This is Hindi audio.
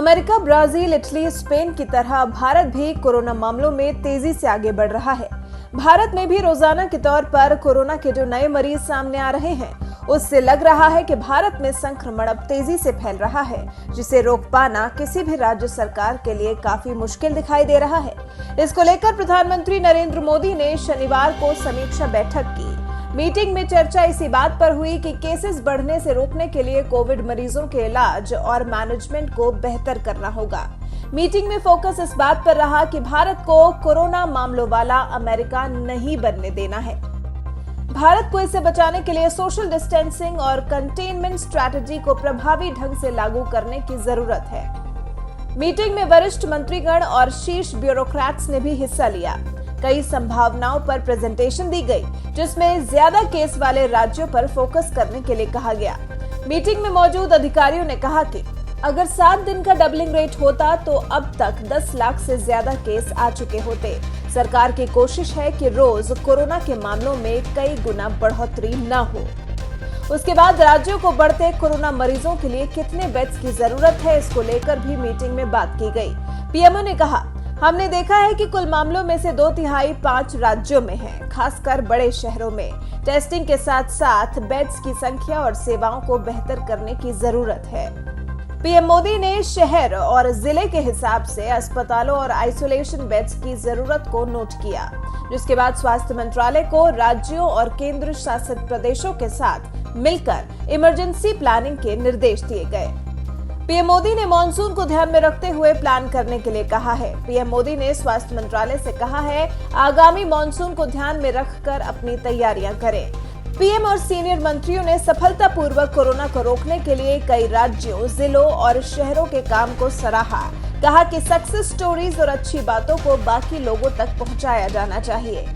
अमेरिका, ब्राजील, इटली, स्पेन की तरह भारत भी कोरोना मामलों में तेजी से आगे बढ़ रहा है। भारत में भी रोजाना के तौर पर कोरोना के जो नए मरीज सामने आ रहे हैं, उससे लग रहा है कि भारत में संक्रमण अब तेजी से फैल रहा है, जिसे रोक पाना किसी भी राज्य सरकार के लिए काफी मुश्किल दिखाई दे रहा है। इसको लेकर प्रधानमंत्री नरेंद्र मोदी ने शनिवार को समीक्षा बैठक की। मीटिंग में चर्चा इसी बात पर हुई कि केसेस बढ़ने से रोकने के लिए कोविड मरीजों के इलाज और मैनेजमेंट को बेहतर करना होगा। मीटिंग में फोकस इस बात पर रहा कि भारत को कोरोना मामलों वाला अमेरिका नहीं बनने देना है। भारत को इसे बचाने के लिए सोशल डिस्टेंसिंग और कंटेनमेंट स्ट्रैटेजी को प्रभावी ढंग से लागू करने की जरूरत है। मीटिंग में वरिष्ठ मंत्रीगण और शीर्ष ब्यूरोक्रेट्स ने भी हिस्सा लिया। कई संभावनाओं पर प्रेजेंटेशन दी गई, जिसमें ज्यादा केस वाले राज्यों पर फोकस करने के लिए कहा गया। मीटिंग में मौजूद अधिकारियों ने कहा कि अगर 7 दिन का डबलिंग रेट होता तो अब तक 10 लाख से ज्यादा केस आ चुके होते। सरकार की कोशिश है कि रोज कोरोना के मामलों में कई गुना बढ़ोतरी न हो। उसके बाद राज्यों को बढ़ते कोरोना मरीजों के लिए कितने बेड्स की जरूरत है, इसको लेकर भी मीटिंग में बात की गई। पीएमओ ने कहा, हमने देखा है कि कुल मामलों में से 2/3 5 राज्यों में है, खासकर बड़े शहरों में। टेस्टिंग के साथ साथ बेड्स की संख्या और सेवाओं को बेहतर करने की जरूरत है। पीएम मोदी ने शहर और जिले के हिसाब से अस्पतालों और आइसोलेशन बेड्स की जरूरत को नोट किया, जिसके बाद स्वास्थ्य मंत्रालय को राज्यों और केंद्र शासित प्रदेशों के साथ मिलकर इमरजेंसी प्लानिंग के निर्देश दिए गए। पीएम मोदी ने मॉनसून को ध्यान में रखते हुए प्लान करने के लिए कहा है। पीएम मोदी ने स्वास्थ्य मंत्रालय से कहा है, आगामी मॉनसून को ध्यान में रखकर अपनी तैयारियां करें। पीएम और सीनियर मंत्रियों ने सफलतापूर्वक कोरोना को रोकने के लिए कई राज्यों, जिलों और शहरों के काम को सराहा। कहा कि सक्सेस स्टोरीज और अच्छी बातों को बाकी लोगों तक पहुंचाया जाना चाहिए।